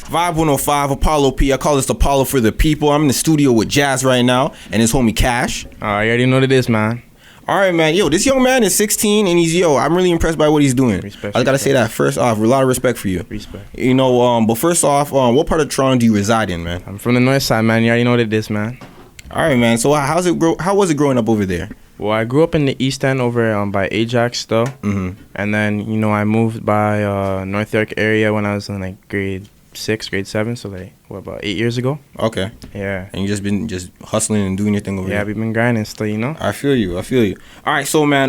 Vibe 105, Apollo P. I call this Apollo for the people. I'm in the studio with Jazz right now and his homie Cash. You already know what it is, man. All right, man. Yo, this young man is 16 and I'm really impressed by what he's doing. I gotta say that first off, a lot of respect for you. Respect. You know, but first off, what part of Toronto do you reside in, man? I'm from the north side, man. You already know what it is, man. All right, man. So how was it growing up over there? Well, I grew up in the East End over by Ajax, though. Mm-hmm. And then, I moved by North York area when I was in, grade 6, grade 7. So, about 8 years ago? Okay. Yeah. And you just been hustling and doing your thing over there? Yeah, we've been grinding still, I feel you. All right, so, man,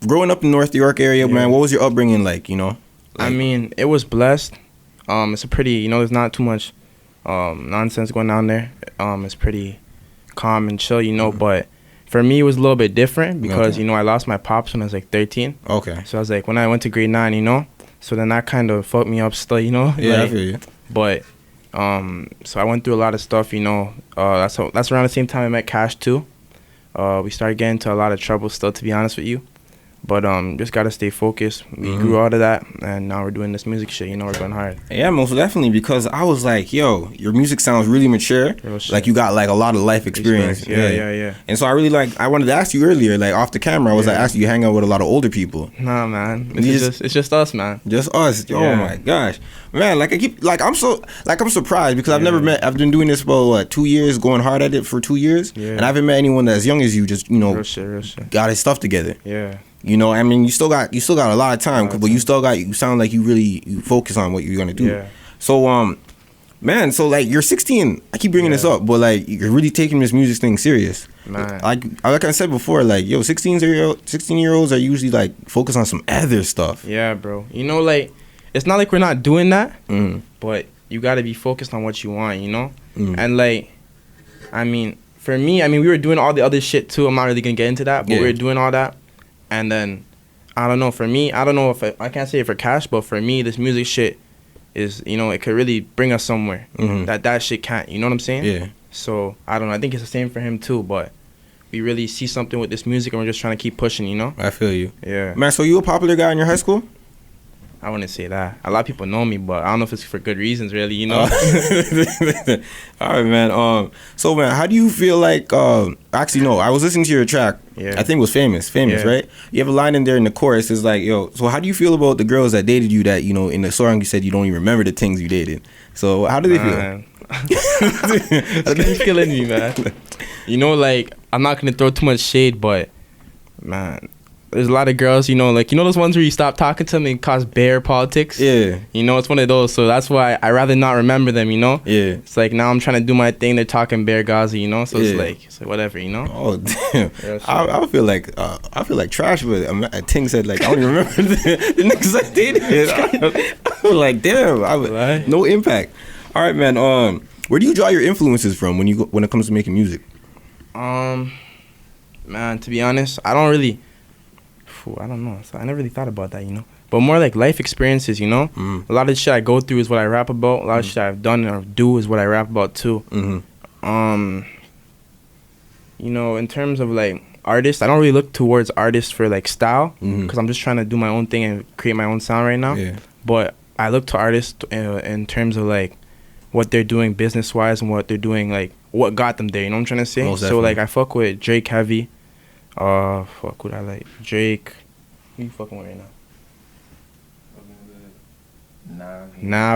growing up in North York area, man, what was your upbringing like, I mean, it was blessed. It's a pretty, there's not too much nonsense going on there. It's pretty calm and chill, Mm-hmm. But for me, it was a little bit different because, I lost my pops when I was 13. Okay. So I was when I went to grade 9, so then that kind of fucked me up still, Yeah, I feel you. But, so I went through a lot of stuff, that's around the same time I met Cash too. We started getting into a lot of trouble still, to be honest with you. But just gotta stay focused. We grew out of that, and now we're doing this music shit. We're going hard. Yeah, most definitely, because I was like, yo, your music sounds really mature. Like you got a lot of life experience. Yeah. And so I wanted to ask you earlier, off the camera, I was asking you hang out with a lot of older people. Nah, man, it's just us, man. Just us. Oh my gosh, man. I'm surprised because I've been doing this for 2 years, going hard at it for 2 years, and I haven't met anyone that's as young as you. Just real shit. Got his stuff together. Yeah. I mean, you still got a lot of time, but you sound like you focus on what you're gonna do. Yeah. So, man, so you're 16. I keep bringing this up, but you're really taking this music thing serious. Man. Like I said before, 16-year-olds are usually focused on some other stuff. Yeah, bro. It's not like we're not doing that, Mm-hmm. but you gotta be focused on what you want, Mm-hmm. And I mean, for me, we were doing all the other shit too. I'm not really gonna get into that, but we were doing all that. And then, I don't know, for me, I don't know if I can't say it for Cash, but for me, this music shit is, it could really bring us somewhere that shit can't, you know what I'm saying? Yeah. So, I don't know, I think it's the same for him too, but we really see something with this music and we're just trying to keep pushing, I feel you. Yeah. Man, so you a popular guy in your high school? I wouldn't say that. A lot of people know me, but I don't know if it's for good reasons, really, All right, man. So, man, how do you feel actually, no, I was listening to your track. Yeah. I think it was Famous, Yeah. right? You have a line in there in the chorus. It's yo, so how do you feel about the girls that dated you that, in the song you said you don't even remember the things you dated? So, how do they feel? It's killing me, man. I'm not going to throw too much shade, but, man, there's a lot of girls, those ones where you stop talking to them and cause bare politics. Yeah. It's one of those. So that's why I rather not remember them, Yeah. It's now I'm trying to do my thing. They're talking bare Gazi, So it's whatever, Oh, damn. I feel like trash, but a thing said, I don't even remember the niggas I dated. I was like, damn. No impact. All right, man. Where do you draw your influences from when it comes to making music? Man, to be honest, I don't know. So I never really thought about that, But more life experiences, A lot of the shit I go through is what I rap about. A lot of shit I've done or do is what I rap about too. Mm-hmm. In terms of artists, I don't really look towards artists for style because I'm just trying to do my own thing and create my own sound right now. Yeah. But I look to artists in terms of what they're doing business wise and what they're doing what got them there. You know what I'm trying to say? Most So definitely. I fuck with Drake heavy. Fuck what I like. Drake. Who you fucking with right now?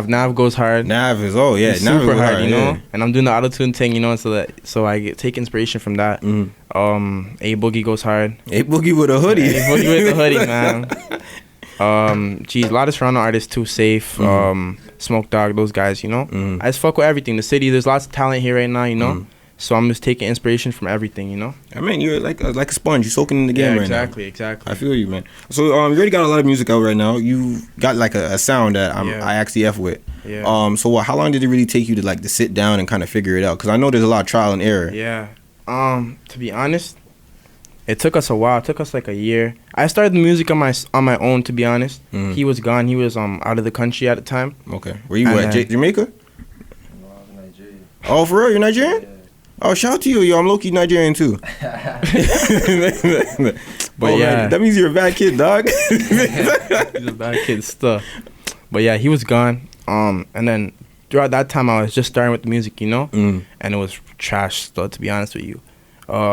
Nav goes hard. Nav is He's Nav super is hard, yeah. And I'm doing the auto-tune thing, so I take inspiration from that. Mm-hmm. A Boogie goes hard. A Boogie with a hoodie. A Boogie with the hoodie, man. A lot of Toronto artists too. Safe, Smoke Dog, those guys, I just fuck with everything. The city, there's lots of talent here right now, So I'm just taking inspiration from everything, I mean, you're like a sponge. You're soaking in the game right now. Exactly. I feel you, man. So you already got a lot of music out right now. You got a sound that I actually F with. Yeah. So how long did it really take you to sit down and kind of figure it out? Because I know there's a lot of trial and error. Yeah. To be honest, it took us a while. It took us a year. I started the music on my own, to be honest. He was gone. He was out of the country at the time. Okay. Were you at Jamaica? No, I'm Nigerian. Oh, for real? You're Nigerian? Yeah. Oh, shout out to you. Yo, I'm low-key Nigerian too. But yeah, that means you're a bad kid, dog. He's a bad kid stuff. But yeah, he was gone. And then throughout that time, I was just starting with the music, you know, and it was trash stuff, to be honest with you.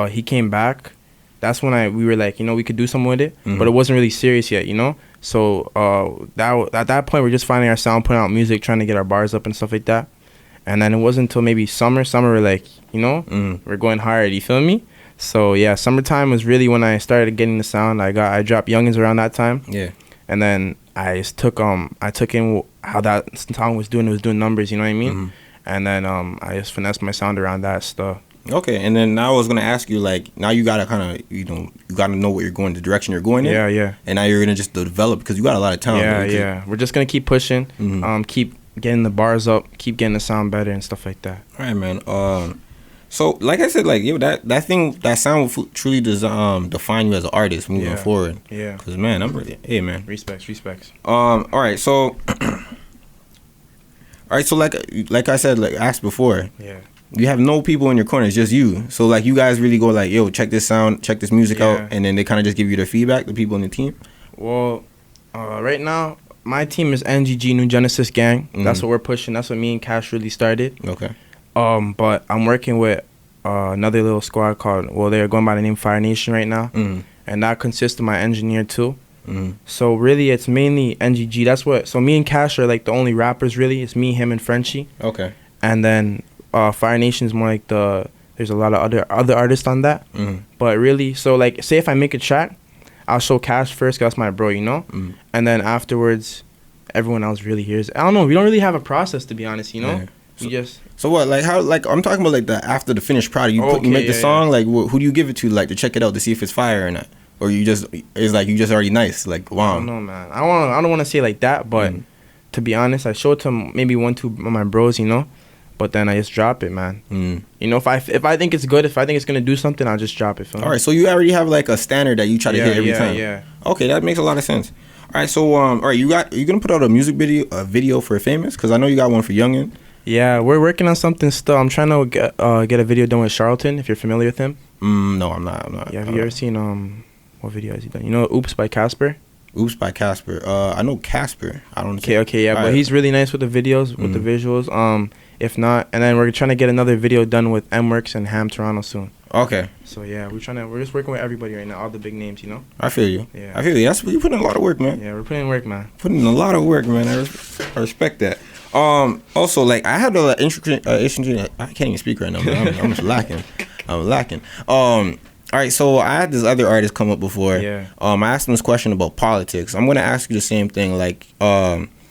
He came back. That's when we were like, you know, we could do something with it, but it wasn't really serious yet, you know. So at that point, we're just finding our sound, putting out music, trying to get our bars up and stuff like that. And then it wasn't until maybe summer we're like, you know, we're going hard. You feel me? So yeah, summertime was really when I started getting the sound. I dropped Youngins around that time. Yeah. And then I just took in how that song was doing. It was doing numbers, you know what I mean? And then I just finessed my sound around that stuff. Okay, and then now I was gonna ask you, like, now you gotta kind of, you gotta know what you're going, the direction you're going in. Yeah. And now you're gonna just develop because you got a lot of talent. Yeah. We're just gonna keep pushing, keep getting the bars up, keep getting the sound better and stuff like that. All right, man. So like I said, like, yo, that sound will truly does define you as an artist moving forward. Yeah. Cause man, hey man. Respects. All right, so like I said, like asked before. Yeah. You have no people in your corner, it's just you. So like you guys really go like, yo, check this sound, check this music out, and then they kind of just give you their feedback, the people in the team? Well, right now, my team is NGG, New Genesis Gang. That's what we're pushing. That's what me and Cash really started. Okay. But I'm working with another little squad they're going by the name Fire Nation right now. And that consists of my engineer too. So really, it's mainly NGG. So me and Cash are like the only rappers really. It's me, him, and Frenchie. Okay. And then Fire Nation is more like there's a lot of other artists on that. But really, so like, say if I make a track, I'll show Cash first, 'cause that's my bro, you know? And then afterwards, everyone else really hears. I don't know, we don't really have a process, to be honest, you know? Yeah. So what, like, how, like, I'm talking about, like, after the finished product, you make the song, like, who do you give it to, like, to check it out, to see if it's fire or not? Or it's like, you just already nice, like, wow. I don't know, man. I don't want to say like that, but to be honest, I show it to maybe 1-2 of my bros, you know? But then I just drop it, man. You know, if I think it's good, if I think it's gonna do something, I'll just drop it. All right, so you already have like a standard that you try to hit every time. Yeah. Okay, that makes a lot of sense. All right, so all right, you gonna put out a music video for Famous? Because I know you got one for Youngin. Yeah, we're working on something still. I'm trying to get a video done with Charlton. If you're familiar with him. No, I'm not. Yeah, have you ever seen what video has he done? You know, Oops by Casper. Oops by Casper. I know Casper. I don't. Okay, yeah, but he's really nice with the videos, with the visuals. If not, and then we're trying to get another video done with M-Works and Ham Toronto soon. Okay. So yeah, we're just working with everybody right now, all the big names, you know. I feel you. Yeah. I feel you. You putting in a lot of work, man. Yeah, we're putting in work, man. Putting in a lot of work, man. I respect that. Also, like, I had a interesting. I can't even speak right now, man. I'm just lacking. I'm lacking. All right, so I had this other artist come up before. Yeah. I asked him this question about politics. I'm gonna ask you the same thing. Like,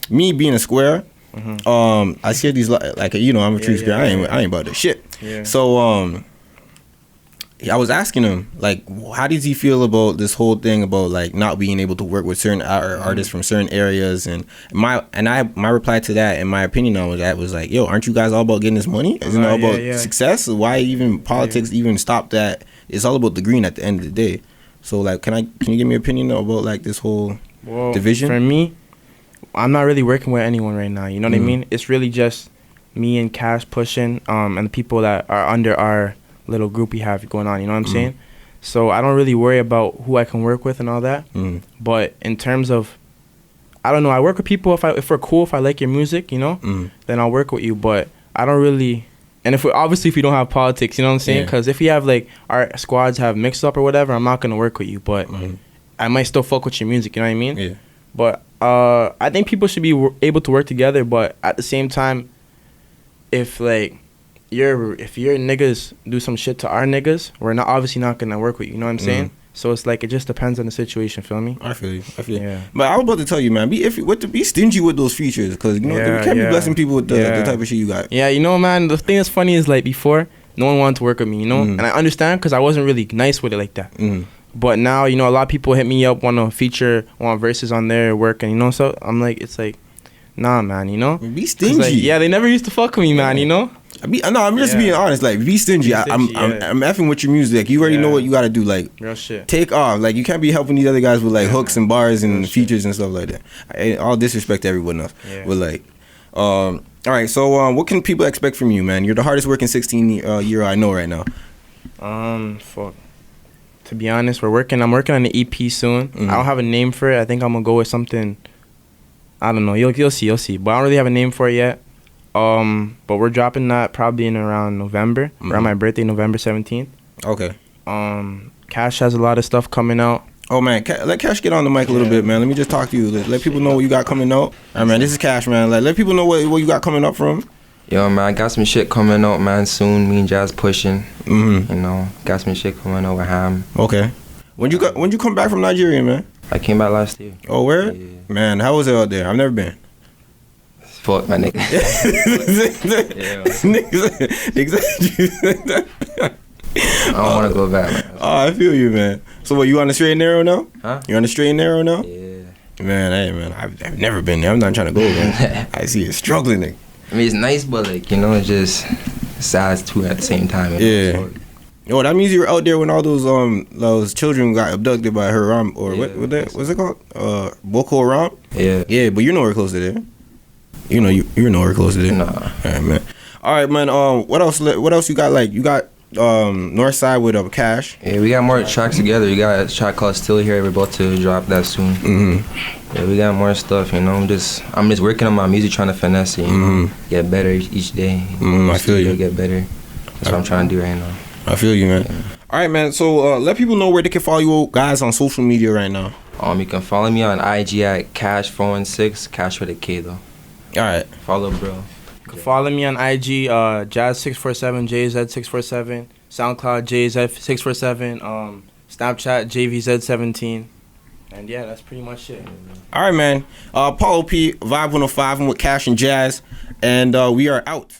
me being a square. I see these, like, you know, I'm a true square. I ain't about this shit. Yeah. So I was asking him, like, how does he feel about this whole thing about, like, not being able to work with certain artists from certain areas? And my reply to that, and my opinion on that, was like, yo, aren't you guys all about getting this money? Isn't it all about success? Why even politics even stop that? It's all about the green at the end of the day. So, like, can you give me an opinion about, like, this whole division? For me, I'm not really working with anyone right now. You know what I mean? It's really just me and Cash pushing, and the people that are under our little group we have going on. You know what I'm saying? So I don't really worry about who I can work with and all that. But in terms of, I don't know, I work with people if we're cool, if I like your music, you know, then I'll work with you. But I don't really. And if we don't have politics, you know what I'm saying? Because if we have, like, our squads have mixed up or whatever, I'm not gonna work with you. But I might still fuck with your music. You know what I mean? Yeah. But I think people should be able to work together. But at the same time, if your niggas do some shit to our niggas, we're obviously not gonna work with you. You know what I'm saying? So it's like, it just depends on the situation. Feel me? I feel you. Yeah. But I was about to tell you, man, be stingy with those features, because, you know, you can't be blessing people with the type of shit you got. Yeah, you know, man. The thing that's funny is, like, before, no one wanted to work with me, you know, and I understand, because I wasn't really nice with it like that. But now, you know, a lot of people hit me up, want to feature, want verses on their work, and, you know, so I'm like, it's like, nah, man, you know. Be stingy. Like, yeah, they never used to fuck with me, man, you know. I'm just being honest. Like, be stingy. I'm effing with your music. Like, you already know what you gotta do. Like, real shit. Take off. Like, you can't be helping these other guys with, like, hooks and bars and real features and stuff like that. All disrespect to everyone else. But, like, all right. So, what can people expect from you, man? You're the hardest working 16-year-old I know right now. Fuck. To be honest, I'm working on an EP soon. I don't have a name for it. I think I'm gonna go with something. I don't know. You'll see. But I don't really have a name for it yet. But we're dropping that probably in around November, around my birthday, November 17th. Okay. Cash has a lot of stuff coming out. Oh man, let Cash get on the mic a little bit, man. Let me just talk to you. Let people know what you got coming out. All right, man. This is Cash, man. Like, let people know what you got coming up from. Yo, man, I got some shit coming out, man, soon. Me and Jazz pushing. Mm-hmm. You know, got some shit coming out with Ham. Okay. When you come back from Nigeria, man? I came back last year. Oh, where? Yeah. Man, how was it out there? I've never been. Fuck, my nigga. I don't want to go back, man. Oh, I feel you, man. So what, you on the straight and narrow now? Huh? You on the straight and narrow now? Yeah. Man, hey, man, I've never been there. I'm not trying to go, man. I see it struggling, nigga. I mean, it's nice, but, like, you know, it's just sad, too, at the same time. Yeah. So, Yo, that means you were out there when all those children got abducted by Haram, or yeah, what's it called? Boko Haram? yeah. Yeah, but you're nowhere close to there. You know, you're nowhere close to there. Nah. All right, man. All right, man. What else you got? Like, you got Northside with Cash. Yeah, we got more tracks together. We got a track called Still Here. We're about to drop that soon. Mm-hmm. Yeah, we got more stuff, you know. I'm just working on my music, trying to finesse it, you know, get better each day. I feel you. Get better. That's what I'm trying to do right now. I feel you, man. Yeah. All right, man. So let people know where they can follow you guys on social media right now. You can follow me on IG at Cash416, Cash with a K though. All right. Follow, bro. You can follow me on IG, Jazz647, JZ647, SoundCloud, JZ647, Snapchat, JVZ17. And yeah, that's pretty much it. All right, man. Paulo P, Vibe 105. I'm with Cash and Jazz, and we are out.